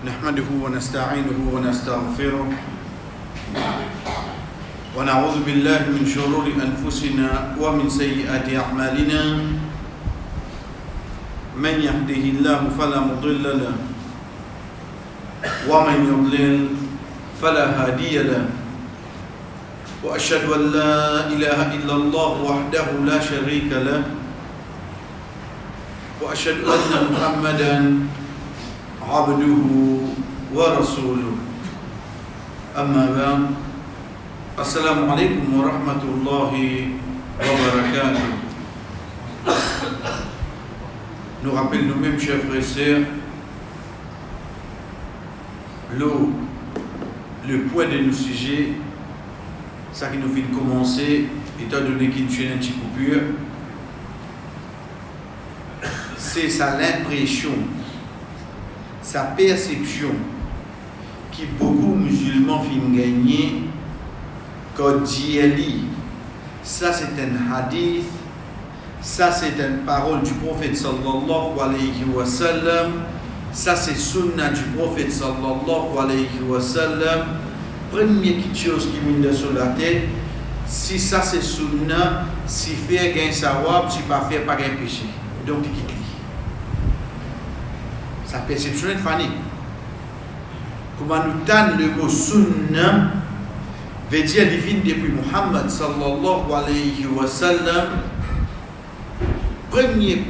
نحمده ونستعينه ونستغفره ونعوذ بالله من شرور أنفسنا ومن سيئات أعمالنا من يهده الله فلا مضل له ومن يضلل فلا هادي له وأشهد أن لا إله إلا الله وحده لا شريك له وأشهد أن محمدا عبده ورسوله أما بعد السلام عليكم ورحمة الله وبركاته. Nous rappelons nous-mêmes, chers frères et sœurs, le poids de nos sujets, ça qui nous fait commencer, étant donné qu'il y a une petite coupure, c'est ça l'impression, sa perception qui beaucoup musulmans finissent gagner quand Dieu ça c'est un hadith, ça c'est une parole du prophète sallallahu alayhi wa sallam, ça c'est sunna du prophète sallallahu alayhi wa sallam. Première chose qui mine sur la tête, si ça c'est sunna, si faire gain sawab, si pas faire pas gain péché. Donc tu quittes. Sa perception est fanée. Comment nous donne le mot sunna veut dire divine depuis Muhammad sallallahu alayhi wa sallam. Premier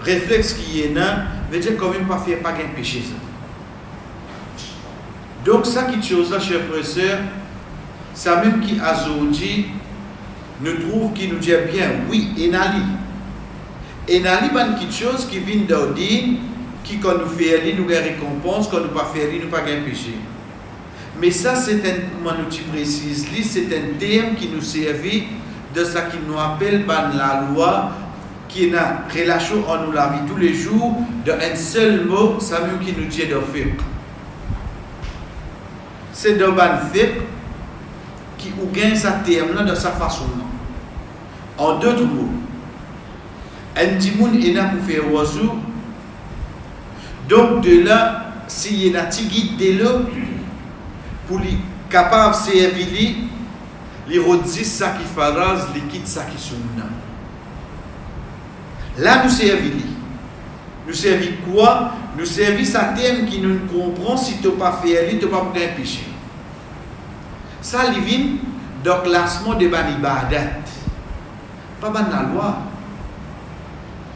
réflexe qui est là veut dire quand même pas faire pas gain péché ça. Donc ça qui chose là, chers frères et sœurs, ça même qui a dit nous trouve qui nous dit bien oui enali ban quelque chose qui vient d'ordine qui quand nous fait nous gagne récompense, quand nous pas faire nous pas gagne péché. Mais ça c'est un, comment nous tu précises, c'est un terme qui nous servit de ça qui nous appelle ban la loi qui est en relation en nous la vie tous les jours d'un seul mot, ça même qui nous dit de fiqh. C'est de ban fiqh qui ou gagne sa terme là de sa façon là. En d'autres mots, un timoun est là pour faire oiseau. Donc de là, s'il y a un petit guide de l'eau, pour les capables de servir, les redis ça qui faraz, les quittes ça qui sunna. Là nous servir. Nous servir quoi? Nous servir sa terme qui nous comprend si tu n'as pas fait, tu n'as pas pour un péché. Ça vient dans le classement de ban ibadat. Pas ban la loi.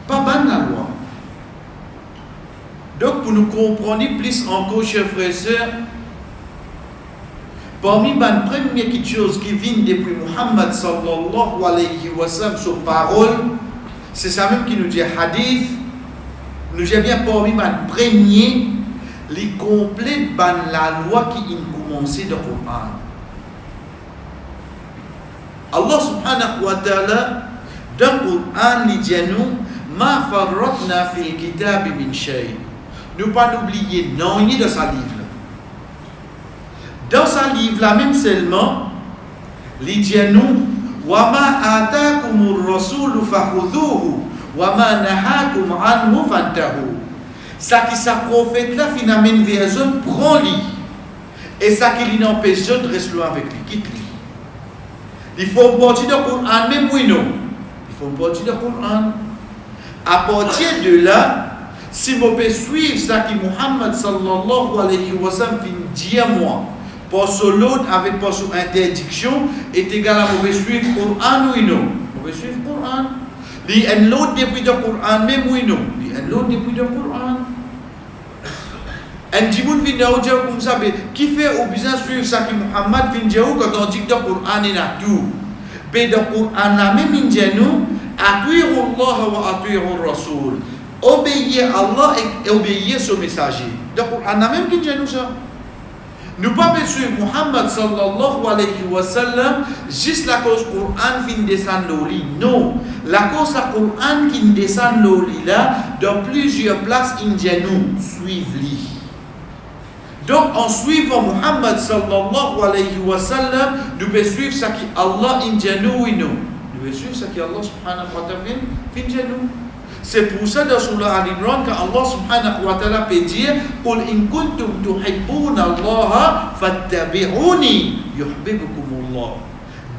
Pas ban la loi. Donc, pour nous comprendre plus encore, chers frères et sœurs, parmi les premières choses qui viennent depuis Muhammad sallallahu alayhi wa sallam, sur parole, c'est ça même qui nous dit hadith, nous dit bien parmi les premiers, les complètes la loi qui a commencé dans le Coran. Allah subhanahu wa ta'ala, dans le Coran, il dit nous, ma farratna fil kitab min shay. Ne pas oublier non ni dans sa livre. Dans sa livre là même seulement, il dit nous wa ma atakumur rasul fakhudhuhu wa ma nahakum anhu fantahu. Ça qui sa prophète là finalement version prend-li et ça qui l'empêche de rester loin avec lui, quitte-li. Il faut partir du Coran même oui non. Il faut partir du Coran. À partir de là, si vous pouvez suivre ça que Muhammad sallallahu alayhi wa sallam dit à moi, pour ce lot avec pour son interdiction, est égal à vous pouvez suivre le Coran ou non. Vous pouvez suivre le Coran. Il y a un lot depuis le Coran, même oui non. Il y a un lot depuis le Coran. Un djimoun vient de dire comme ça, qui fait au besoin suivre ça que Muhammad vient de dire quand on dit que le Coran est là tout. Mais le Coran là même il dit nous, atiiru Allah wa atiiru Rasul. Obéir à Allah et obéir son messager. Donc, on a même qui dit nous ça. Nous ne pouvons pas suivre Muhammad sallallahu alayhi wa sallam juste la cause Coran qui descend l'oli. Non. La cause du Coran qui descend l'oli là, dans plusieurs places, il dit nous, suivez-lui. Donc, en suivant Muhammad sallallahu alayhi wa sallam, nous pouvons suivre ce que Allah dit nous et nous. Nous pouvons suivre ce que Allah subhanahu wa ta'ala dit nous. C'est pour ça dans Surah Al-Imran quand Allah subhanahu wa ta'ala peut dire Qul in kuntum tuhibbuna Allah fattabi'uni yuhibbukumullah.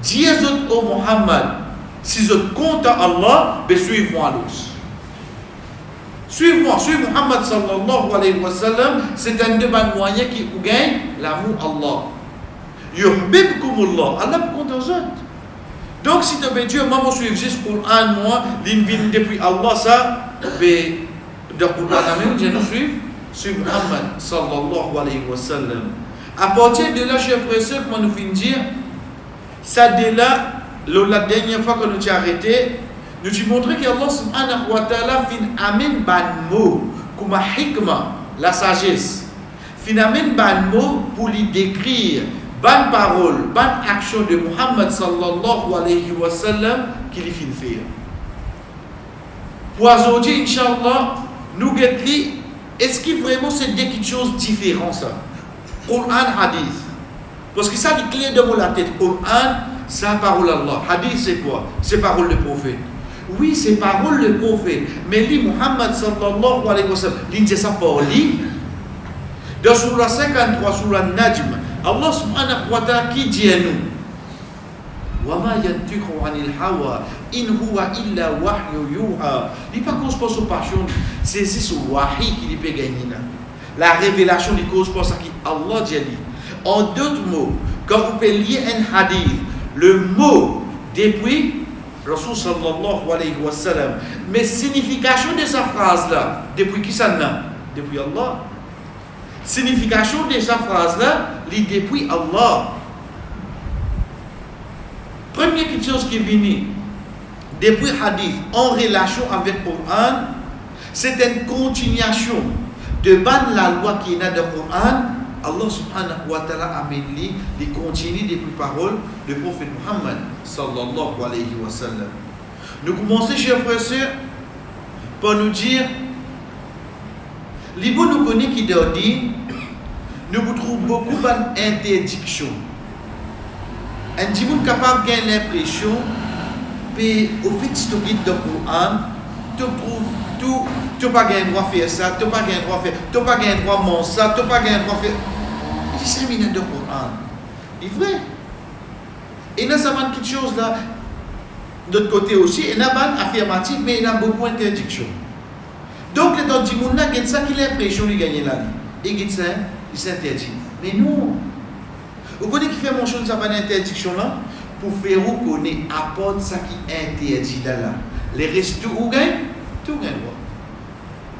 Dis au Muhammad, si vous comptez Allah, ben suivez-moi tous. Suivez-moi, suivez Muhammad sallallahu alayhi wa sallam, c'est un des moyens qui vous gagne l'amour Allah. Yuhibbukumullah, Allah vous compte aux autres. Donc si tu veux dire, moi je suis juste pour un mois, l'invite depuis Allah, ça, ben, de Qur'an même, je nous suis Muhammad sallallahu alayhi wa sallam. À partir de là, chers frères et sœurs, comment nous finissons dire, ça de là, la dernière fois que nous t'ai arrêté, nous t'ai montré que Allah subhanahu wa ta'ala fin amène ban mot, comme hikma, la sagesse, fin amène ban mot pour lui décrire bonne parole, bonne action de Muhammad sallallahu alayhi wa sallam qu'il fin faire. Pour aujourd'hui, Inch'Allah, nous guettons, est-ce que vraiment c'est des choses différentes ça? Coran, hadith. Parce que ça, les clés de la tête. Coran, c'est la parole d'Allah. Hadith, c'est quoi? C'est parole du prophète. Oui, c'est parole du prophète. Mais lui, Muhammad sallallahu alayhi wa sallam, il dit ça pour lui. Dans Surah 53, Surah Najm, Allah subhanahu wa ta'ala qui dit à nous وَمَا يَنْتِقُ عَنِ الْحَوَىٰ إِنْ هُوَ إِلَّا وَحْيُ يُوحَىٰ. Il n'est pas cause pour son passion, c'est ce wahi qui lui peut gagner. La révélation du cause pour ça qu'Allah dit. En d'autres mots, quand vous pouvez lire un hadith, le mot depuis Rasul sallallahu alayhi wa sallam, mais signification de sa phrase-là, depuis qui ça n'a? Depuis Allah. Signification de sa phrase-là, depuis Allah. Première chose qui est venue depuis hadith en relation avec le Coran, c'est une continuation de ban la loi qui est dans le Coran. Allah subhanahu wa ta'ala amène les continue depuis parole du prophète Muhammad sallallahu alayhi wa sallam. Nous commençons, chers frères et sœurs, par nous dire, les bons nous connaissent qui doit dire, nous trouvons beaucoup d'interdictions. Un petit monde capable de gagner l'impression que au fait si tu lis le Coran, tu trouves tout, tu n'as pas le droit de faire ça, tu n'as pas le droit de faire, tu n'as pas le droit de manger ça, tu n'as pas le droit de faire. C'est ça, le Coran. C'est vrai. Et il y a quelque chose là, de l'autre côté aussi, il y a une affirmative, mais il y a beaucoup d'interdictions. Donc, les gens qui ont ça qui a l'impression de gagner la vie. Et ils s'interdit. Mais non. Vous connaissez qui fait mon chose, ça pas d'interdiction là? Pour faire vous connaître, apporte ça qui est interdit là. Les restes tout gagnent? Tout gagne droit.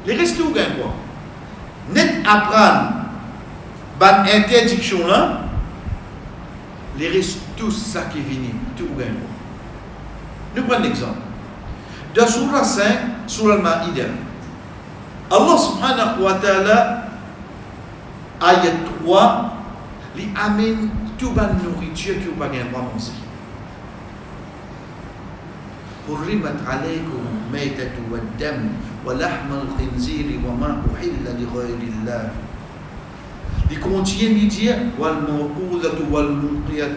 Les restes tout gagnent droit. Net apprendre, ban interdiction là, les restes tout ça qui vient, tout gagne droit. Nous prenons l'exemple. Dans Surah 5, Surah Al-Ma'idah, Allah subhanahu wa ta'ala, ayat 3, il amène toute la nourriture qui n'a pas de droit à manger. حرمت عليكم الميتة والدم ولحم الخنزير وما أحل لغير الله. Il continue de dire والموقوذة والمنقية.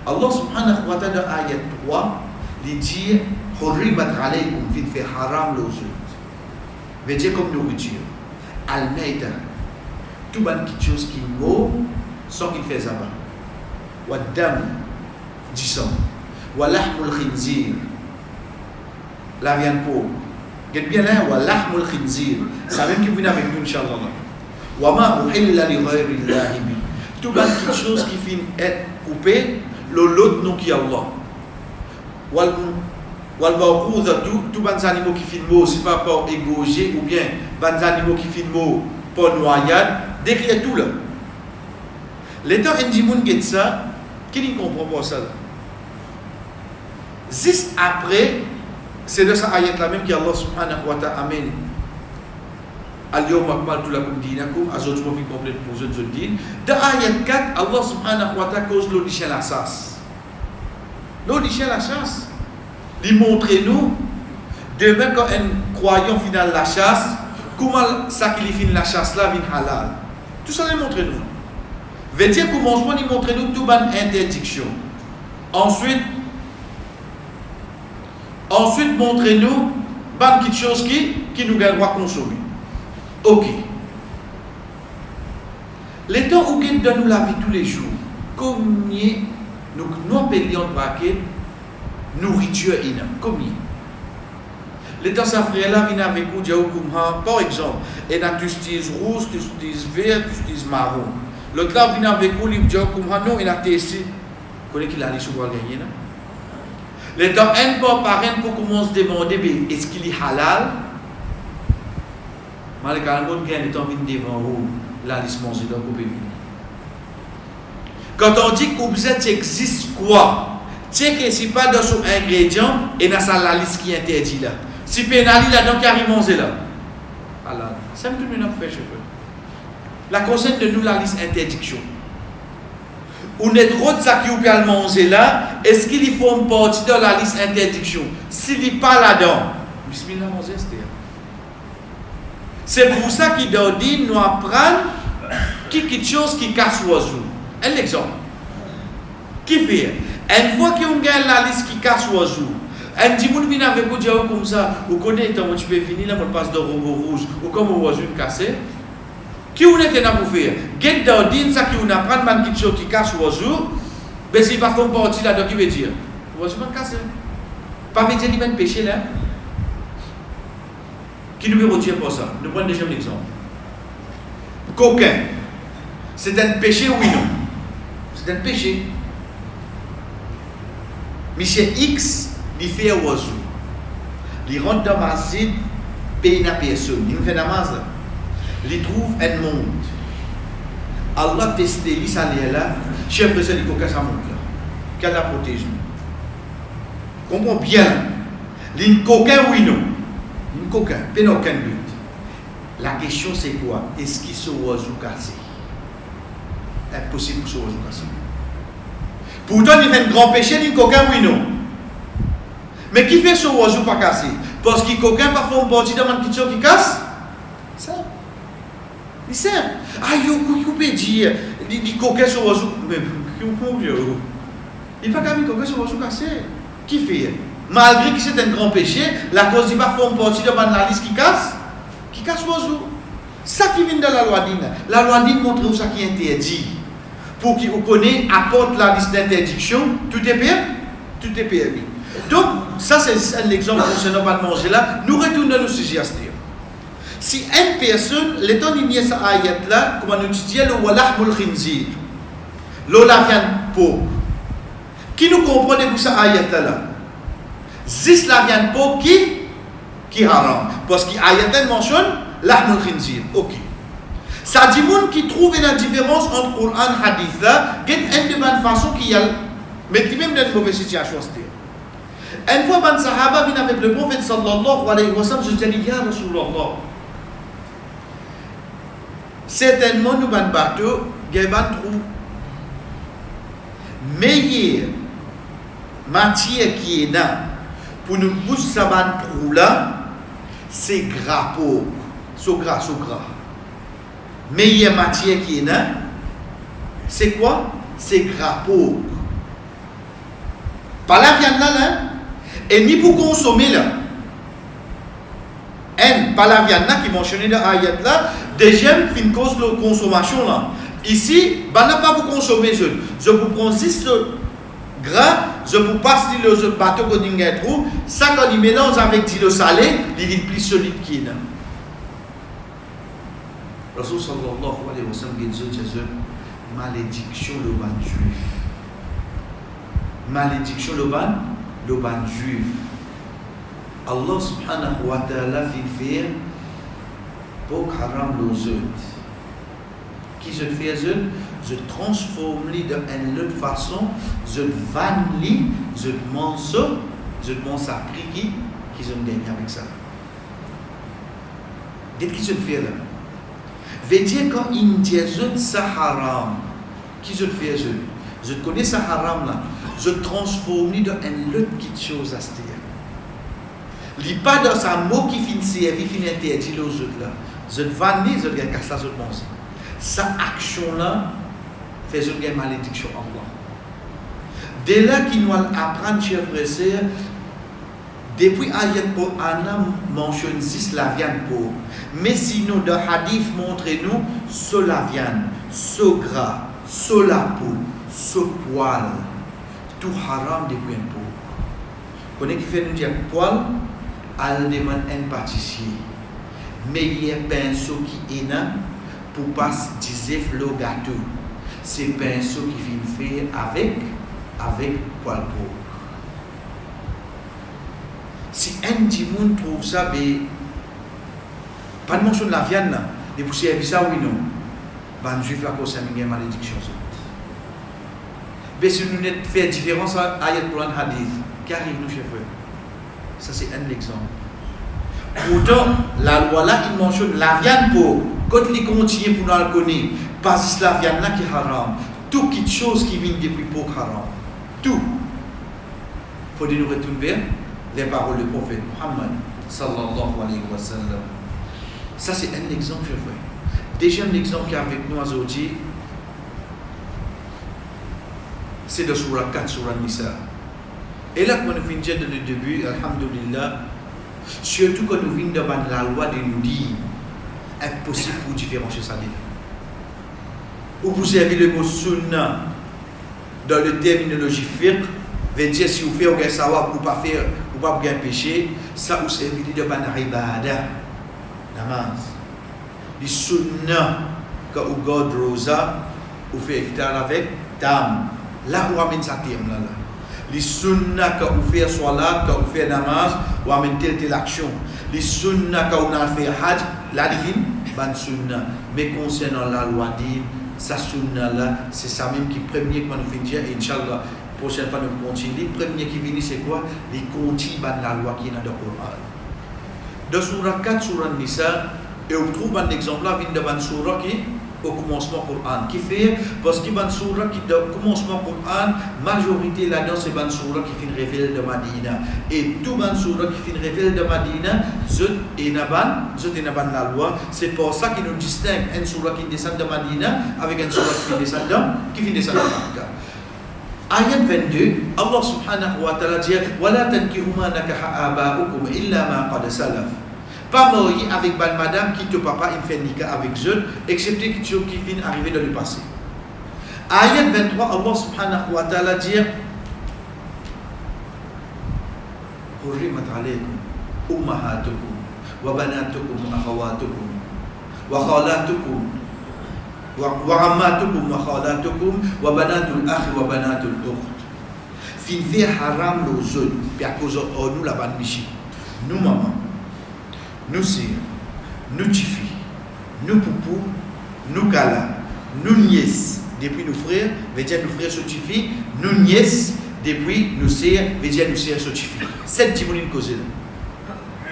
Allah subhanahu wa ta'ala ayat 3, il dit حرمت عليكم في haram les autres. Veut dire comme nourriture. Al-Maïta. Tout le monde qui chose qui mort sans qu'il fasse abat. Waddam, du sang. Walahmul khinzir, la viande pauvre. Get bien là, walahmul khinzir. Ça même qui vient avec nous, Inch'Allah. Wama uhilla li ghayri Allahi bi. Tout le monde qui chose qui finit être coupé, l'autre non qui Allah. Wal mawqouza, tout les animaux qui finissent mort, c'est pas pour égorger ou bien les animaux qui finissent mort pour noyade, décrit tout là. L'état indimoun get ça, qui ne comprend pas ça là? Juste après, c'est de ça ayat là même qui Allah subhanahu wa ta'ala amène. Al-yawma akmaltu lakum dinakum, azot mo fi complète pour zot din. Dans ayat 4, Allah subhanahu wa ta'ala cause l'audition la chasse. L'audition la chasse. Il montre nous, demain quand un croyant final la chasse, comment ça qu'il finit la chasse là vient halal. Tout ça il montre nous. Veut dire commencement il montre nous tout ban interdiction. Ensuite montrez-nous ban quelque chose qui nous gagne droit consommer. Ok. Les temps où nous donne la vie tous les jours, combien nous appelions braquet nourriture énorme, combien? Les temps ça frère là vient avec vous dire par exemple, et na tu utilises rouge, tu utilises vert, tu utilises marron. L'autre là vient avec vous il dit comme non, il a testé. Vous connaissez qu'il a les choix gagner là. Les temps un peu par un pour commencer à demander est-ce qu'il est halal? Malgré le monde qui est en train de devant vous, la liste manger donc vous pouvez venir. Quand on dit que l'objet existe quoi? C'est que si pas dans son ingrédient et dans la liste qui est interdit là. Si pénali là donc il arrive manger là. Alors, ça me donne une affaire je veux. La concerne de nous la liste interdiction. On est trop de ça qui vous peut manger là, est-ce qu'il faut une partie de la liste interdiction? S'il n'est pas là-dedans, bismillah manger c'est pour ça qu'il doit dire nous apprendre quelque chose qui casse l'oiseau. Un exemple. Qui fait? Une fois qu'on gagne la liste qui casse l'oiseau, un petit monde vient avec vous dire comme ça, vous connaissez quand tu peux finir là, on passe de robot rouge, ou comme on oiseau cassé. Qui on est là pour faire? Get down din ça qui on apprend man quelque chose qui casse l'oiseau, mais s'il va faire partie là, donc il veut dire, l'oiseau va casser. Pas veut dire qu'il va péché là. Qui nous veut retirer pour ça? Nous prenons déjà un exemple. Coquin. C'est un péché oui non? C'est un péché. Monsieur X, il fait un oiseau. Il rentre dans ma zid, paye une personne. Il fait namaz là. Il trouve un monde. Allah teste lui, ça là. Chef de il coquin ça monte là. Qu'elle la protège. Comprends bien. Il coquin oui non? Il coquin, il n'y a aucun but. La question c'est quoi? Est-ce qu'il se oiseau cassé? Impossible pour ce oiseau cassé. Pourtant, il fait un grand péché, il coquin, oui, non. Mais qui fait ce oiseau pas cassé? Parce qu'il coquin pas fait un partie de man qui casse? Ça. Il sert. Ah, il peut dire, il coquin ce oiseau. Mais, il pas capable de coquin ce oiseau cassé. Qui fait? Malgré que c'est un grand péché, la cause il va faire une partie de man la liste qui casse l'oiseau. Ça qui vient de la loi d'Inde. La loi d'Inde montre où ça qui est interdit. Pour qu'il vous connaisse, apporte la liste d'interdiction, tout est permis. Donc, ça c'est un exemple concernant pas de manger là. Nous retournons à nos sujets. Si une personne, l'étant d'igner sa ayat là, comme on dit, le walahmul khinzir, la viande pauvre. Qui nous comprenez pour sa ayat là? Zis la viande pauvre qui haram. Parce qu'il ayat mentionne lahmul khinzir. Ok. Ça dit monde qui trouve une différence entre Coran et Hadith là, il y a une de bonne façon qui a, mais qui même dans une mauvaise situation. Une fois, ban Sahaba vient avec le prophète sallallahu alayhi wa sallam, je dis, ya Rasulallah, certainement nous ban bateau, il y a un trou. Meilleure matière qui est là pour nous pousser ce trou là, c'est gras pauvre, so gras. Meilleure matière qui est là, c'est quoi? C'est gras pauvre. Pas la viande là, et ni pour consommer là. Pas la viande là qui mentionné dans l'ayat là, deuxième, fin cause de consommation là. Ici, on n'a pas pour consommer, je vous prends juste le gras, je vous passe le bateau que vous avez trouvé, ça quand il mélange avec l'eau salée, il est plus solide qu'il est là. Rasul sallallahu alayhi wa sallam dit malédiction le ban juif. Malédiction le ban juif. Allah subhanahu wa ta'ala fait faire pour haram les autres. Qui se fait je transforme les d'une autre façon, je vanne les, je mensonge, je pense à prix qui se gagne avec ça. Dites qui se fait là. Veut dire quand il dit ça haram, qui je fais je connais ça haram là, je transforme dans une autre chose à se dire. Il n'est pas dans sa mot qui finit servi, qui finit interdit aux autres là. Je vanne, je gagne ça, je pense. Sa action là fait je gagne malédiction en moi. Dès là qu'il nous apprend, chers frères et sœurs, Depuis ayat Quran mentionne 6 la viande pour. Mais sinon, le hadith montre-nous ce la viande, ce gras, ce la peau, ce poil. Tout haram depuis un pot. Connais qui fait nous dire poil, elle demande un pâtissier. Mais il y a un pinceau qui est là pour pas dire le gâteau. C'est un pinceau qui vient faire avec poil pour. Si un dimoun trouve ça, ben, pas de mention de la viande là, et pour servir ça, oui, non. Ben, juif là, ça a une malédiction. Mais si nous ne faisons différence à ayat Quran hadith, qu'arrive nous, chef? Ça, c'est un exemple. Pourtant, la loi là, il mentionne la viande pour, quand il continue pour nous le connaître, pas juste la viande là qui est haram. Toute chose qui vient depuis pour haram. Tout. Il faut nous retourner vers les paroles du prophète Muhammad sallallahu alayhi wa sallam. Ça, c'est un exemple, je vois. Deuxième exemple qui est avec nous aujourd'hui, c'est de Surah 4, Surah Nisa. Et là, quand nous venons de le début, alhamdulillah, surtout quand nous venons devant la loi de nous dire, impossible pour différencier ça. Ou vous avez le mot sunnah dans la terminologie fiqh, veut dire si vous faites aucun savoir ou pas faire, ou pas aucun péché, ça vous servit de ban ibadah, namaz. Les sunnah, quand vous garde rosa, vous faites iftar avec dame. Là, vous amène ça terme là. Les sunnah, quand vous faites salat, quand vous faites namaz, vous amène telle action. Les sunnah, quand vous faites hajj, la divine, ban sunnah. Mais concernant la loi divine, ça sunnah là, c'est ça même qui premier que nous finissons, et Inch'Allah, prochaine fois nous continuons. Le premier qui vient, c'est quoi? Les contis de la loi qui est dans le Coran. Dans Surah 4, Surah Nisa, et on trouve un exemple là, vient de Surah qui au commencement Coran. Qui fait, parce qu'il y a une Surah qui au commencement Coran, majorité là-dedans, c'est une Surah qui fait révèle de Madina. Et tout une Surah qui fait révèle de Madina, zut et naban la loi. C'est pour ça qu'il nous distingue une Surah qui descend de Madina avec une Surah qui descend de Makkah. Ayat 22, Allah subhanahu wa ta'ala dit وَلَا تَنْكِهُ مَا نَكَحَ آبَاؤُكُمْ إِلَّا مَا قَدْ سَلَفَ. Pas marié avec ban madame qui te papa il fait nikah avec eux, excepté qui vient arriver dans le passé. Ayat 23, Allah subhanahu wa ta'ala dit حُرِّمَتْ عَلَيْكُمْ أُمَّهَاتُكُمْ وَبَنَاتُكُمْ وَأَخَوَاتُكُمْ وَخَالَاتُكُمْ وَعَمَّاتُكُمْ وَخَالَاتُكُمْ وَبَنَاتُ الْأَخِ وَبَنَاتُ الْأُخْتِ. Fin fait haram les autres, puis à cause de nous la bande michi. Nous maman, nous sœurs, nous tifi, nous poupou, nous kala, nous nièces, depuis nos frères, veut dire nos frères sont tifi, nous nièces, depuis nos sœurs, veut dire nos sœurs sont tifi. 7 dimounines causées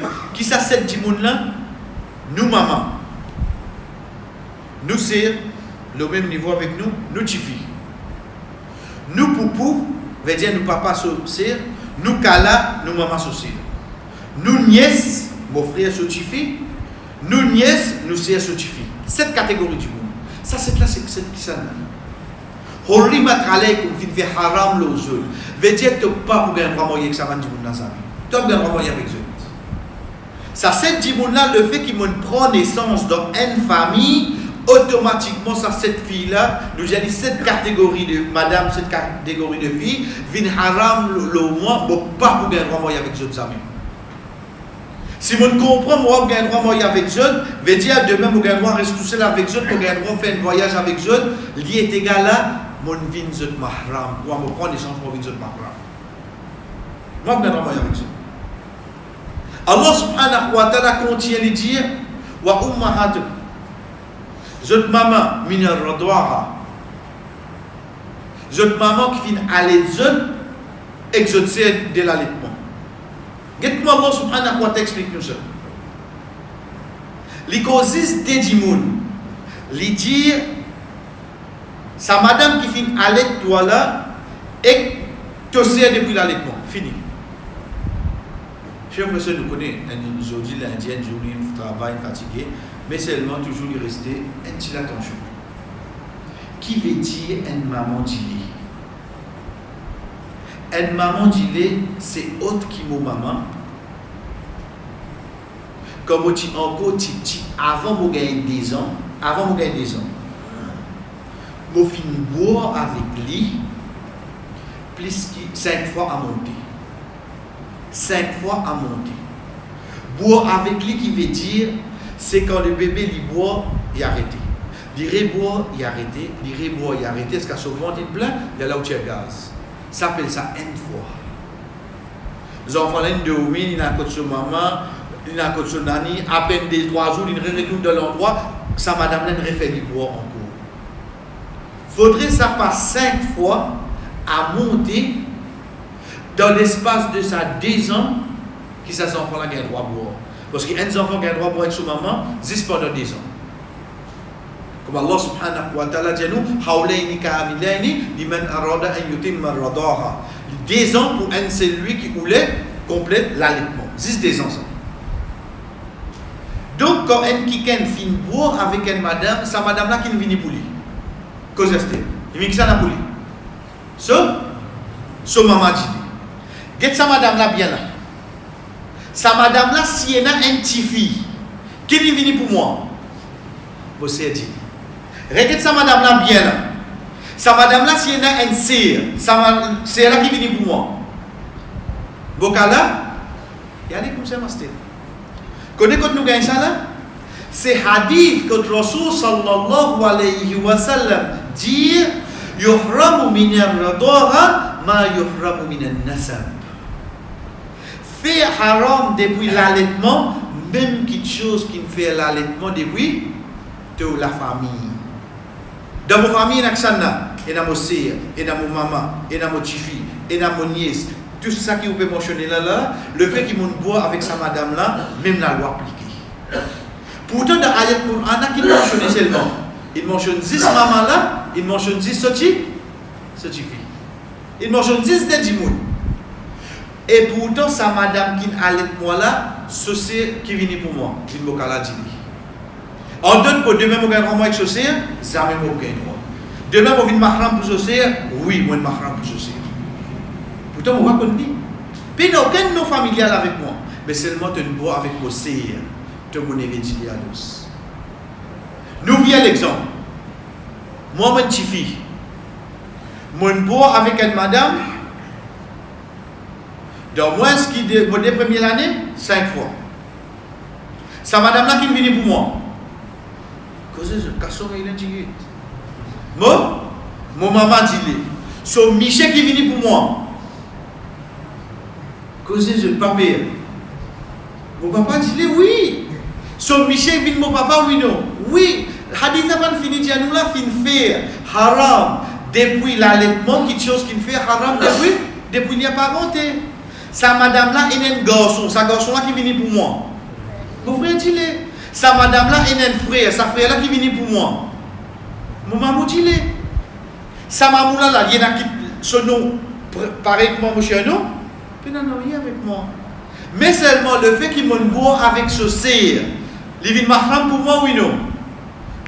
là. Qui ça 7 dimounines là? Nous maman, nous sœurs, le même niveau avec nous, nous tifi. Nous poupou, veut dire nous papa sœurs, nous kala, nous maman sœurs. Nous nièces, mon frère sotifi, nous nièces, nous sœurs sotifi. Cette catégorie du monde. Ça c'est là, c'est qui ça là. Horimat alaykum fin fait haram les autres. Veut dire que pas pour gagner droit moyen que ça va du monde dans sa vie. Tu as gagner droit moyen avec eux. Ça c'est du monde là, le fait qu'il prend naissance dans une famille, automatiquement ça cette fille là, nous j'ai dit cette catégorie de madame, cette catégorie de fille, vient haram le moins, pas pour gagner droit moyen avec eux amis. Si on comprend, moi, je gagne droit de avec eux, veut dire demain, je gagne droit de rester tout seul avec eux, je gagne droit de faire un voyage avec eux, lié est égal là, mon vie est mahram. Moi, je prends des chances pour vie est mahram. Moi, je gagne droit avec eux. Allah subhanahu wa ta'ala continue de dire wa ummahatukum. Votre maman, min al-radwa'a. Votre maman qui vient aller et que je sais de l'allaitement. Qu'est-ce que Allah subhanahu wa ta'ala explique nous ça? Les causes des dimoun, les dire, sa madame qui finit à l'aide toi là, et te sert depuis l'allaitement. Fini. Chers frères, nous connaissons aujourd'hui l'Indien, aujourd'hui il travaille fatigué, mais seulement toujours il rester un petit attention. Qui veut dire une maman d'ilée? Une maman d'ilée, c'est autre qui mon maman, comme tu encore avant de gagner des ans, je finis boire avec lui plus que 5 fois à monter. 5 fois à monter. Boire avec lui qui veut dire, c'est quand le bébé il boit, il arrête. Il reboit, il arrête. Il reboit, il arrête. Est-ce qu'à ce moment il plein, il y a là où tu as gaz. Ça s'appelle ça une fois. Les enfants là, de oui, il a un côté de maman, il a un côté de nani, à peine 2-3 jours, il retourne dans l'endroit, sa madame là ne refait du bois encore. Faudrait ça passe 5 fois à monter dans l'espace de sa 2 ans qui ces enfants là ont le droit de boire. Parce qu'il y a des enfants qui ont le droit de boire avec sa maman, juste pendant 2 ans. Comme Allah subhanahu wa ta'ala dit nous, hawlayni kamilayni liman arada an yutimma ar-radaha. 2 ans pour un celui qui voulait complète l'allaitement. Juste 2 ans. Donc quand un qui fin boire avec une madame, sa madame là qui ne vient pour lui. Cause est il vient qui ça pour lui. So maman dit. Get sa madame là bien là. Sa madame là si elle a un petit fille qui vient pour moi. Vous savez dit. Regarde sa madame là bien là. Sa madame là si elle a un sœur, c'est là qui vient pour moi. Boka là, il y a des comme ça master. Connais quand nous gagnons ça là? C'est hadith que le Rasul sallallahu alayhi wa sallam dit yuhramu min ar-radaha ma yuhramu min an-nasab. Fait haram depuis l'allaitement, même quelque chose qui fait l'allaitement depuis de la famille. Dans ma famille, il y a ça, il y a mon sœur, il y a mon maman, il y a mon petit-fils, il y a mon nièce. Tout ça qui vous peut mentionner là, le fait qu'il boit avec sa madame là, même la loi appliquée. Pourtant, dans l'ayat Coran, il mentionne seulement. Il mentionne 10 mamans là, il mentionne 10 sorties, fille. Il mentionne 10 dédimoun. Et pourtant, sa madame qui allait moi là, c'est qui vient pour moi. Il m'a dit. En donne pour demain, je vais rendre avec ce sœur, jamais je vais droit. Demain, je vais mahram pour ce sœur, oui, je vais mahram pour ce sœur. Pourtant, on va connaître. Puis, aucun de nos familiales avec moi, mais seulement tu ne bois avec vos sœurs, tu mon évangile à tous. Nous voyons l'exemple. Moi, mon petit fille, je bois avec une madame, dans moins ce qui est mon première année, 5 fois. Sa madame là qui vient pour moi. Cause je casse il est moi, mon maman dit so Michel qui vient pour moi. Cause je papa. Mon papa dit oui. So Michel vient mon papa oui non. Oui, hadith a pas fini dire nous là fin faire haram depuis l'allaitement quelque chose qui fait haram depuis il n'y a pas monté. Sa madame là est un garçon, sa garçon là qui vient pour moi. Mon frère dit sa madame là est un frère, sa frère là qui vient pour moi. Mon maman dit sa maman là, il y en a qui son nom pareil que moi, monsieur non, puis non rien avec moi. Mais seulement le fait qu'il m'en boit avec ce sœur, il vient mahram pour moi oui non.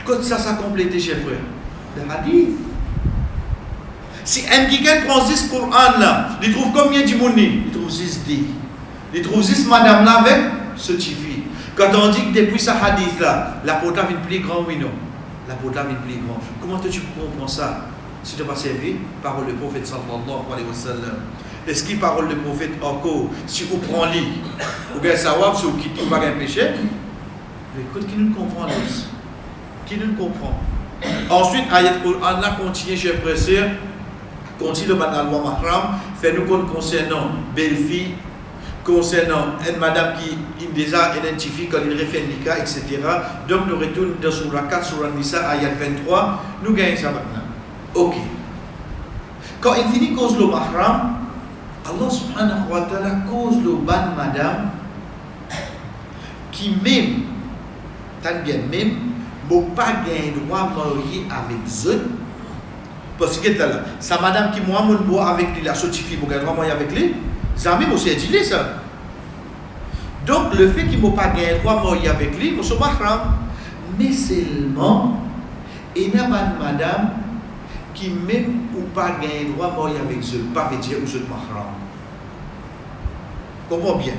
Quand ça complété chez frère. Le hadith. Si un qui prend ce Coran là, il trouve combien de monde? Il trouve 6 dit. Il trouve 6 madame là avec ce petit fille. Quand on dit que depuis ce hadith là, la porta vient plus grand, oui non. La porta vient plus grand. Comment tu comprends ça? Si tu n'as pas servi, parole du prophète sallallahu alayhi wa sallam. Est-ce qu'il parole du prophète encore? Si vous prenez lui, vous allez savoir si vous quittez ou pas un péché. Mais écoute, qui nous comprend là? Qui nous comprend? Ensuite, ayat Coran là continue, chers frères et sœurs. Continue dans la loi mahram, fait-nous compte concernant belle-fille, concernant une madame qui est déjà identifiée quand il refait le nika, etc. Donc nous retournons dans Surah 4, Surah Nisa, ayat 23, nous gagnons ça maintenant. Ok. Quand il finit cause le mahram, Allah subhanahu wa ta'ala cause le ban madame qui même, tant bien même, n'a pas gagné le droit de marier avec eux. Parce que là, sa madame qui moi mon bois avec lui, la certifié pour gagner droit avec lui, ça même aussi dit ça. Donc le fait qu'il m'a pas gagné droit marier avec lui, je suis mahram. Mais seulement, il y a une madame qui même ou pas gagné droit marier avec eux, pas veut dire ou ce mahram. Comprends bien.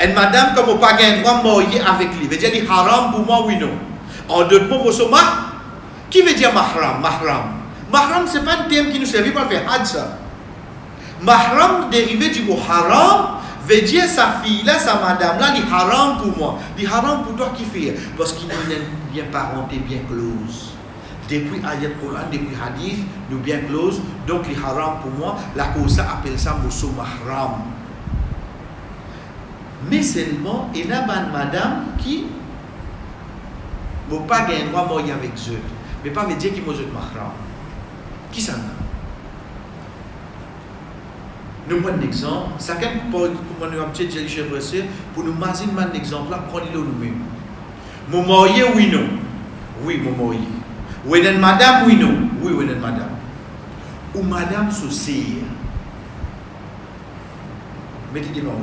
une madame comme pas gain droit marier avec lui. Veut dire il haram pour moi oui non. En d'autres mots, qui veut dire mahram? Mahram c'est pas un terme qui nous servait pour faire hajj ça. Mahram dérivé du mot haram veut dire sa fille là, sa madame là, il haram pour moi. Il haram pour toi qui fait parce qu'il nous bien parenté bien close. Depuis ayat Quran, depuis hadith, nous bien close, donc il haram pour moi, la cause ça appelle ça mosso mahram. Mais seulement, il y a une madame qui n'a pas gagné droit marier avec eux, mais pas veut dire qu'il m'a mahram. Qui ça n'a? Nous prenons un exemple, chacun pour nous un petit joli cheveux pour nous imaginer un exemple là, prenez-le nous-mêmes. Mon marié, oui, non. Oui, mon marié. Oui, non, madame, oui, non. Oui, oui, non, madame. Ou madame souci. Mettez devant là.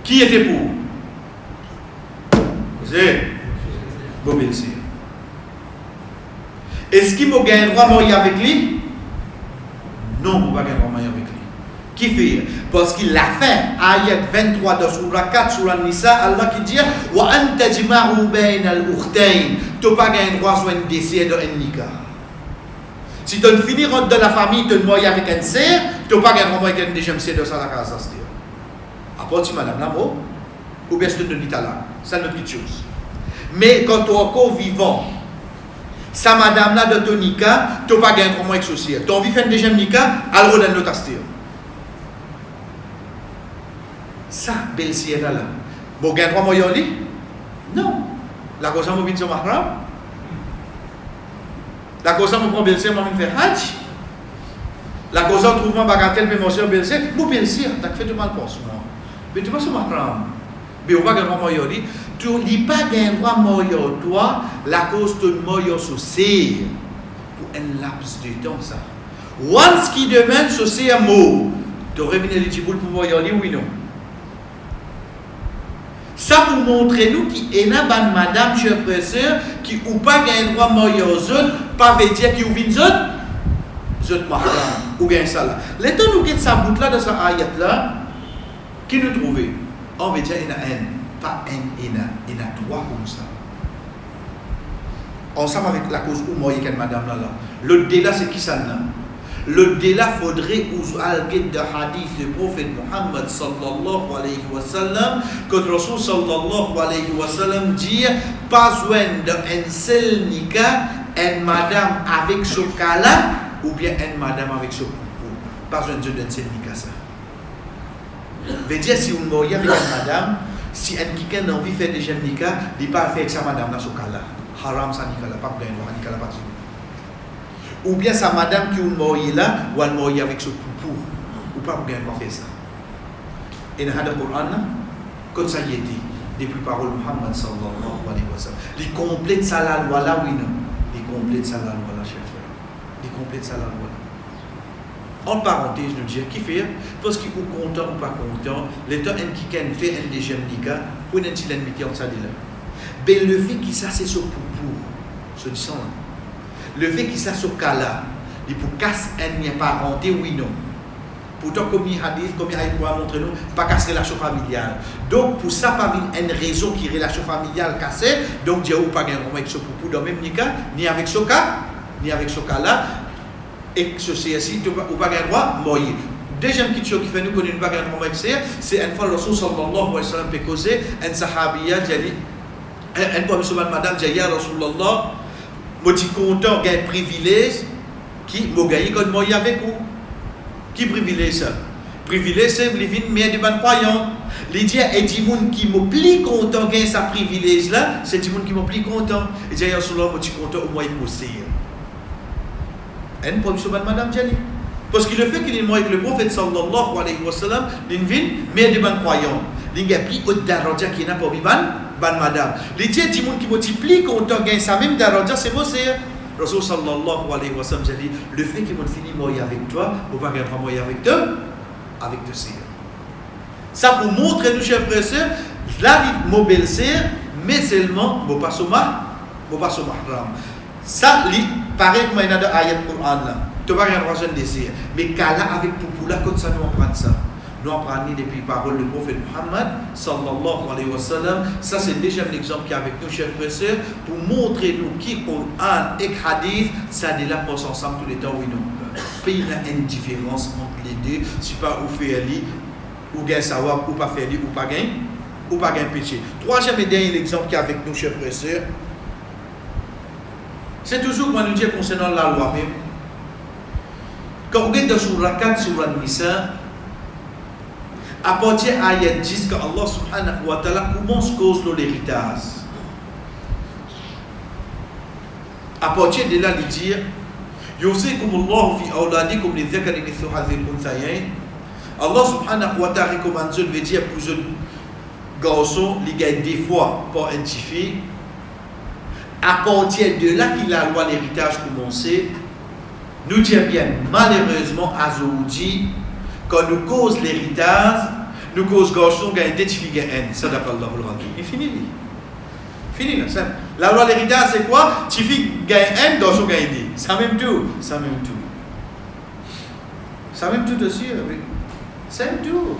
Qui était pour? C'est Bobel. Est-ce qu'il m'a gagné droit à marier avec lui? Non, il n'a pas gagné droit à marier avec lui. Qui fait? Parce qu'il l'a fait. Ayat 23 de Surah 4, Surah Nisa, Allah qui dit wa anta jma'u bayna al-ukhtayn. Tu n'as pas gagné droit à un décès de un nikah. Si tu as fini de la famille, tu as marié avec un sœur, tu n'as pas gagné droit avec un deuxième sœur de ça la casa. Après, tu madame là, ou bien c'est une là. C'est une autre chose. Mais quand tu es encore vivant, sa madame là de ton nikah, tu n'as pas gagné droit avec ceci. Tu as envie de faire un deuxième nikah, alors on a une autre astir. Ça, belle sierra là. Bon, gain droit moyen li? Non. La cause m'a vient sur mahram. La cause m'a prend belle sierra m'a fait hajj. La cause trouve ma bagatelle mais mon cher belle sierra, mon belle sierra, t'as fait de mal pour moi. Mais tu vas sur mahram. Mais on va gain droit moyen li. Tu n'as pas gain droit moyen toi, la cause de moyen souci pour un laps de temps ça. Once qui demande souci un mot, tu reviens éligible pour moyen li oui non. Ça pour montrer nous qu'il y a une madame, chers frères et sœurs, qui ou pas gagne droit marier aux autres, pas veut dire qu'il y a une autre mahram, ou gagne ça là. L'état nous quitte sa bout là, dans sa ayat là, qui nous trouve? On veut dire qu'il y a un, pas un, il y a trois comme ça. Ensemble avec la cause où marier qu'une madame là. Le délai c'est qui ça là? Le délai faudrait où al-guide de hadith du prophète Muhammad sallallahu alayhi wa sallam, que le Rasul sallallahu alayhi wa sallam dit pas besoin d'un seul nikah, une madame avec ce cas-là, ou bien une madame avec ce poupou. Pas besoin d'un seul nikah ça. Veut dire si on marie avec une madame, si un quelqu'un a envie de faire des jeunes nikah, il ne peut pas faire avec sa madame dans ce cas-là. Haram sa nikah là, pas bien, nikah là pas. Ou bien sa madame qui est mariée là, ou elle mariée avec ce poupou, ou pas pour gagner faire ça. Et dans le Coran, comme ça y était, depuis parole Muhammad sallallahu alayhi wa sallam, il complète ça la loi là, oui non, il complète ça la loi là, chef frère, il complète ça la loi là. En parenthèse, nous disons qui fait, parce qu'il est content ou pas content, l'état en qui fait un deuxième nikah, pour une l'ennemi en ça là. Mais le fait qu'il ça c'est ce poupou, ce disant là. Le fait qu'il s'est ce cas-là, il peut casser un parenté, oui, non. Pourtant, comme il hadith, comme il a montré nous, pas casser la relation familiale. Donc, pour ça, pas une raison qui est relation familiale cassée, donc, Dieu ou pas gagner avec ce poupou dans le même cas, ni avec ce cas, ni avec ce cas-là, et que ceci ici, ou pas gagner droit, mourir. Deuxième question qui fait nous connaître pas gagner avec ça, c'est une fois le Rasul sallallahu alayhi wa sallam peut causer, un sahabiya, un fois, madame, Jaya Rasulullah, je suis content d'un privilège qui m'a gagné quand je suis avec vous. Qui privilège ça? Privilège, c'est les vignes mais de bonnes croyants. Les dieux et des gens qui m'ont plus content de ce privilège là, c'est des gens qui m'ont plus content. Et j'ai dit, je suis content au moins de pousser. Et nous sommes madame Djali. Parce que le fait qu'il est mort avec le prophète sallallahu alayhi wa sallam, les vignes mais de bonnes croyants. Les gens plus haut d'argent qui n'a pas vu ban madame. Les dieux du monde qui multiplie quand on gagne ça même d'argent, c'est moi c'est Rasul sallallahu alayhi wa sallam dit le fait qu'ils m'ont fini mourir avec toi, ou pas gagner mourir avec toi, avec deux sœurs. Ça pour montrer nous chers frères et sœurs, là mon belle sœur, mais seulement mon pas au mahram. Ça pareil comme il y a dans ayat Coran là. Tu vas rien raison désir, mais là avec poupou là quand ça nous apprend ça. Nous nous apprenons depuis parole du prophète Muhammad sallallahu alayhi wa sallam. Ça c'est déjà un exemple qui est avec nous, chers frères et sœurs, pour montrer nous qui Coran et Hadith, ça est là pour ensemble tous les temps, oui non. Puis il y a une différence entre les deux, si pas ou faire li, ou gain savoir, ou pas faire li, ou pas gain péché. Troisième et dernier exemple qui est avec nous, chers frères et sœurs, c'est toujours qu'on nous dit concernant la loi même. Quand on regarde dans Surah 4, Surah Nisa, à partir de l'ayat 10, que Allah subhanahu wa ta'ala commence à cause de l'héritage. À partir de là, il dit يوصيكم الله في أولادكم للذكر مثل حظ الأنثيين. Allah subhanahu wa ta'ala recommande de dire pour un garçon, il gagne des fois pour une fille. À partir de là qu'il a la loi l'héritage commencé, nous disons bien malheureusement à Zoudi, quand nous cause l'héritage, nous cause garçon gagne des filles gagne. Ça d'après Allah le rendre. Il finit. Fini là. La loi l'héritage c'est quoi? Tu fais gagne un, garçon gagne des. Ça même tout dessus. C'est tout.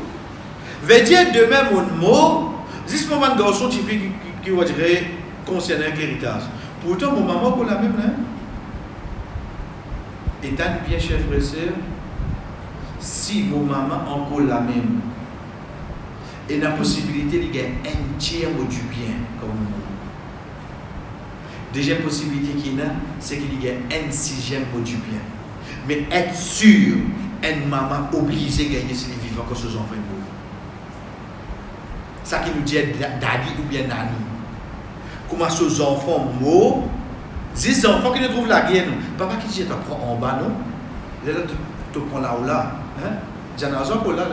Veut dire de même un mot, juste moment garçon tu fais qui va dire concernant l'héritage. Pourtant mon maman pour la même là. Et tant bien chers frères et sœurs, si mon maman encore la même, et la possibilité de gagner un tiers du bien comme nous. Deuxième possibilité qu'il y a, c'est qu'il y a un sixième du bien. Mais être sûr, une maman obligée de gagner si les vivants que ses enfants. Ça qui nous dit daddy ou bien nani. Comment ces enfants mots, 10 enfants qui ne trouvent la guerre, papa qui dit tu prends en bas non, là tu prends là ou là, hein? Janaza pour là,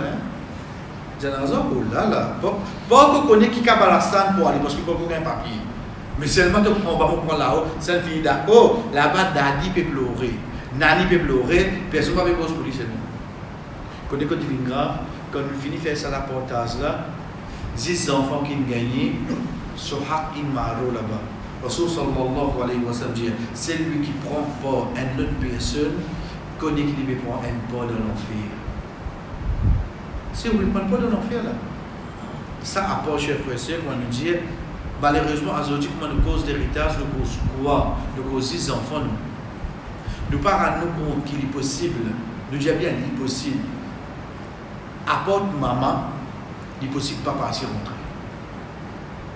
pas qu'on connaît qui a balastan pour aller parce qu'il peut pas un papier. Mais seulement tu prends en bas pour prendre là-haut, c'est une fille d'accord, là-bas daddy peut pleurer, nani peut pleurer, personne ne va pas poser pour lui c'est bon. Connais quand tu viens grave, quand tu finis de faire ça la portage là, 10 enfants qui ont gagné, sur haq in ma'ro là-bas. Rasul sallallahu alayhi wa sallam dit, c'est lui qui prend pas une autre personne, connaît qu'il lui prend un pas de l'enfer. Si vous ne prenez pas de l'enfer là, ça à part chers frères et sœurs, on nous dit, malheureusement, aujourd'hui, comment nous cause d'héritage, nous cause quoi? Nous cause 6 enfants, nous pas rendre compte qu'il est possible, nous disons bien qu'il est possible, apporte maman, il est possible papa s'y rentrer.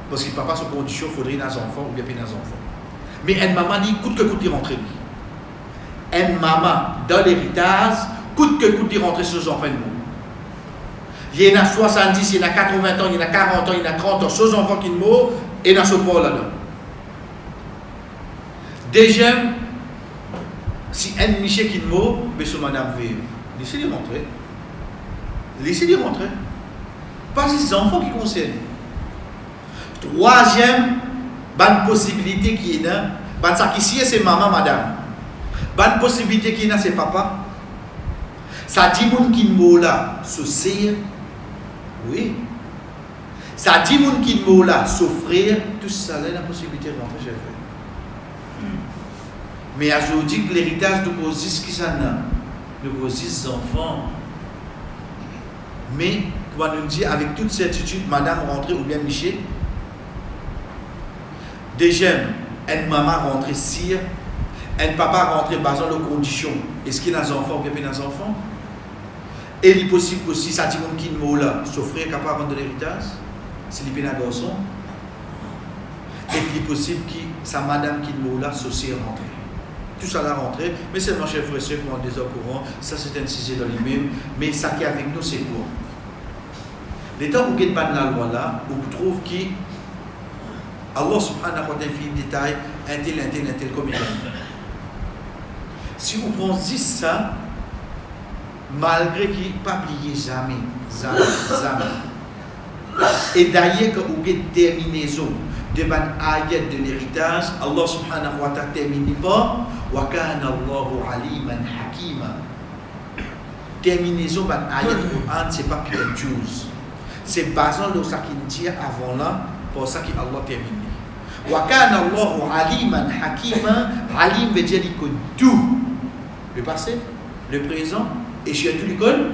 Parce que papa, son condition, il faudrait des enfants ou bien des enfants. Mais une maman dit, coûte que coûte d'y rentrer. Une maman, dans l'héritage, coûte que coûte d'y rentrer sur ses enfants. Il y en a 70, il y en a 80 ans, il y en a 40 ans, il y en a 30 ans, ses enfants qui mourent, et dans ce port là-dedans. Deuxième, si un Michel qui mourt, mais ce madame veut, laissez-les rentrer. Laissez-les rentrer. Pas les enfants qui concernent. Troisième, bonne possibilité qui est là, bonne ça qui c'est maman, madame. Bonne possibilité qui est là, c'est papa. Ça dit moun qui mourent là, se sert. Oui. Ça dit moun qui mourent là, s'offrir, tout ça là, la possibilité de rentrer chez eux. Mais à je dis que l'héritage de vos 10 qui s'en a, de vos 10 enfants. Mais, comment nous dit avec toute certitude, madame rentrée ou bien Michel. Deuxième, une maman rentrée sire, un papa rentré basant les conditions. Est-ce qu'il y a des enfants ou bien des enfants? Et il est possible aussi, ça dit qu'il y a là, s'offrir capable de l'héritage, s'il y a un garçon. Et puis il est possible que sa madame qui est là, s'aussi rentrée. Tout ça là rentré, mais seulement chers frères et sœurs qui ont des au courant, ça c'est un sujet dans lui-même, mais ça qui est avec nous c'est quoi? Les temps où vous avez la loi là, où vous trouvez que Allah subhanahu wa ta'ala fait des détails, un tel comme il est. Si vous prenez 10 ça, malgré qu'il ne pas oublier jamais. Et d'ailleurs, quand vous avez une terminaison de l'ayat de l'héritage, Allah subhanahu wa ta'ala termine pas, wa kana Allahu aliman hakima. Terminaison de l'ayat du Coran, ce n'est pas pire chose. C'est basant sur ce qu'il dit avant là, pour ça qu'Allah termine. Wa kana Allahu aliman hakima, alim veut dire qu'il connaît tout. Le passé, le présent, et surtout l'école,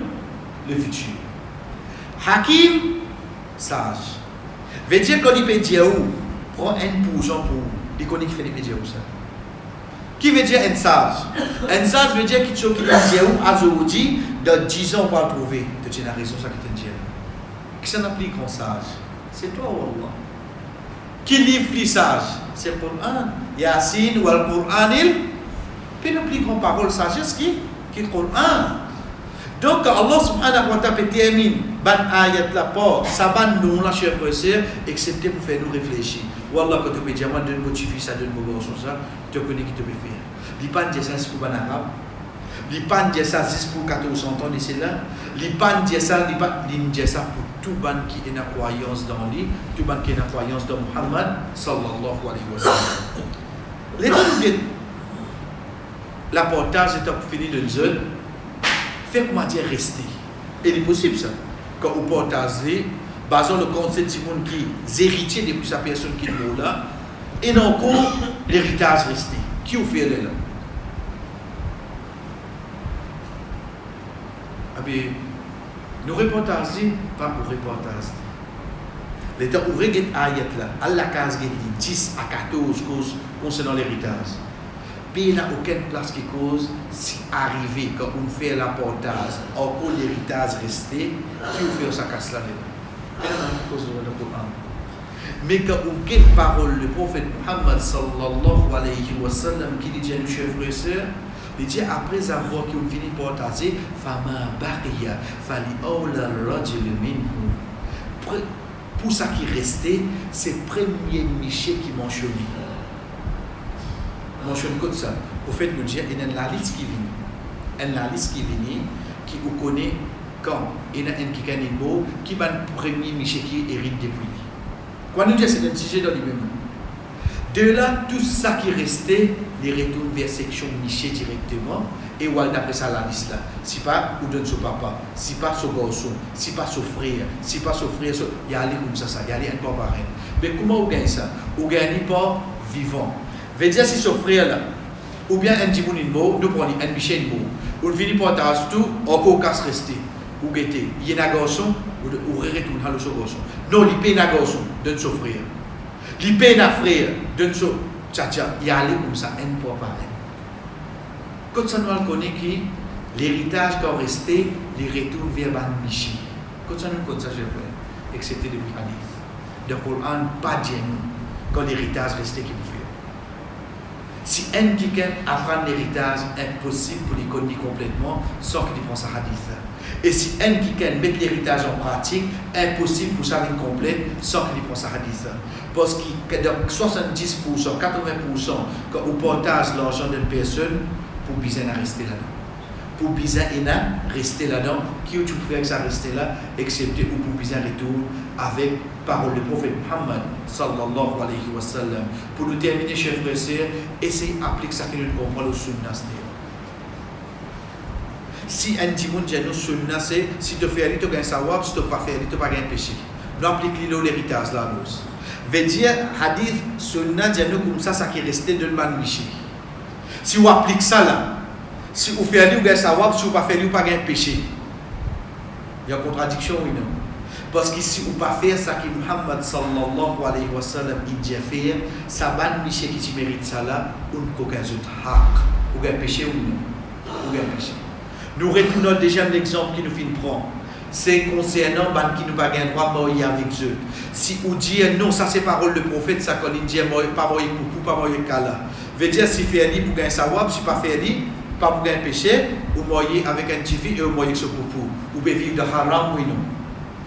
le futur. Hakim, sage. Veut dire qu'on peut dire où, prends 1% pour il connaît qui fait des dire où ça. Qui veut dire un sage? Un sage veut dire qu'il veut dire où, à aujourd'hui, dans 10 ans, on va le trouver. Tu as raison, ça qui te dit. Qui s'en applique en sage? C'est toi ou Allah. Qui livre plus sage? C'est le Coran. Yassine ou le Coran, il peut appliquer en parole sagesse qui est le Coran. Donc, Allah subhanahu wa ta'ala termine ban ayat la porte, ça ban nous la chère frère, excepté pour faire nous réfléchir. Wallah, quand tu peux dire, moi, donne-moi tu fais ça, donne-moi ça, tu connais qui te peut faire. Il pas dire ça pour ban arabe. Il pas dire ça juste pour 1400 ans et c'est là. Il pas dire ça, il pas dire ça pour tout ban qui est en croyance dans lui, tout ban qui est en croyance dans Muhammad sallallahu alayhi wa sallam. L'état la portage est fini de nous. Fait comment dire rester. Et il est possible ça. Quand on portage, basant le concept du monde qui est héritier depuis sa personne qui est là, et non encore l'héritage resté. Qui vous fait là? Ah bien, nous reportager, pas pour reportage. L'état où regarde ayat là, à la case 10 à 14 causes concernant l'héritage. Il n'y a aucune place qui cause si arrivé quand on fait l'apportage, encore l'héritage resté, qui vous fait ça casse là dedans. Mais quand on quitte parole le prophète Muhammad sallallahu alayhi wa sallam qui dit à nos chers frères et sœurs, il dit après avoir qu'on fini portager, fama baqiya fali awla rajul minhu. Pour ça qui restait, c'est premier Miché qui mentionne. Mentionne comme ça. Au fait, nous dire, il y a une liste qui vient. Une liste qui vient, qui vous connaît quand il y a un qui a un mot, qui va le premier Miché qui hérite depuis. Quand nous disons c'est un sujet dans les mêmes. De là, tout ça qui restait, les retourne vers section Miché directement. Et ou d'après ça, la liste là. Si pas, ou donne son papa. Si pas son garçon. Si pas son frère. Si pas son frère, il y a aller comme ça. Il y a aller un peu pareil. Mais comment vous gagnez ça? Vous gagnez pas vivant. Veut dire si son frère là, ou bien un petit bout nous prenons un Michel mot, ou le finit par tout, encore casse rester, ou guetter, il y a un garçon, ou retourne à son garçon. Non, il paye un garçon, donne son frère. Il paye un frère, donne son tcha-tcha, il y a aller comme ça, un peu pareil. Quand ça nous connaît qui, l'héritage qui a resté, les retourne vers Ban Michi. Quand ça nous connaît ça, je veux, excepté depuis hadith. Donc, on n'a pas dit quand l'héritage restait qui vous fait. Si un qui apprend l'héritage, impossible pour les connaître complètement sans qu'il prenne sa hadith. Et si un qui met l'héritage en pratique, impossible pour ça une complète sans qu'il prenne sa hadith. Parce que dans 70%, 80%, quand on partage l'argent d'une personne, pour bien rester là-dedans. Pour bien rester là-dedans, qui tu peux faire ça rester là, excepté ou pour bien retourner avec parole du prophète Muhammad sallallahu alayhi wa sallam. Pour nous terminer, chers frères et sœurs, essayez d'appliquer ça que nous comprenons le sunna. Si un dit nous sunna, c'est si tu fais tu gagnes sawab, si tu ne fais pas, tu ne pas gagner péché. Nous appliquons l'héritage là. Veut dire, hadith, sunna, nous comme ça qui est resté de l'manmichi. Si vous appliquez ça là, si vous faites vous gagnez sawab, si vous ne faites pas, vous ne pas gagner péché. Il y a une contradiction, oui, non? Parce que si vous ne faites pas ça que Muhammad sallallahu alayhi wa sallam il dit faire, ça va nous qui tu mérites ça là, ou ne peut pas haq. Vous gagnez péché, oui, non? Vous gagnez péché. Nous retournons déjà l'exemple qui nous fait prendre. C'est concernant qui nous pas gain droit mourir avec eux. Si vous dites non, ça c'est parole de prophète, ça qu'on dit pas mourir pour pas mourir kala. Veut dire si faire li pour gagner sawab, si pas faire li, pas pour gagner péché, ou mourir avec un petit et ou mourir sur pour. Ou bien vivre de haram, oui non.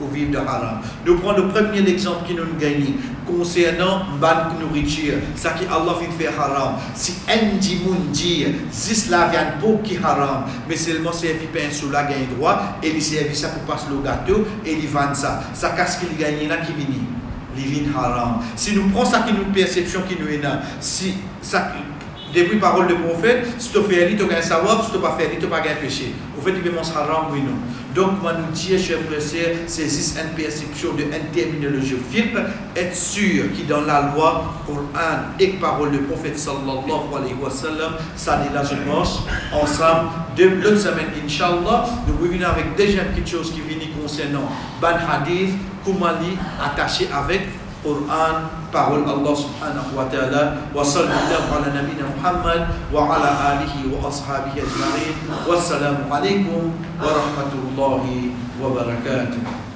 Ou vivre de haram. Nous prenons le premier exemple qui nous gagne concernant ban nourriture, ça qui Allah fait faire haram. Si un dimoun dit, zis la viande pour qui haram, mais seulement servi pain sous la gagne droit, et il servi ça pour passer le gâteau, et il vend ça. Ça casse qu'il gagne là qui vient. Il vient haram. Si nous prenons ça qui nous perception qui nous est là, si ça depuis parole de prophète, si tu fais tu gagnes sawab, si tu pas faire tu pas gagner péché. Au fait, tu peux manger haram, oui non. Donc, moi nous dire, chers frères et sœurs, c'est juste une perception de une terminologie fiqh, être sûr que dans la loi, Coran et parole de prophète sallallahu alayhi wa sallam, ça dit là, je pense, ensemble, de l'autre semaine, Inch'Allah, nous revenons avec déjà une petite chose qui vient concernant ban hadith kumali attaché avec Quran, parole Allah subhanahu wa ta'ala. Wa sallallahu ala nabina Muhammad wa ala alihi wa ashabihi ajma'in. Wassalamu alaikum wa rahmatullahi wa barakatuh.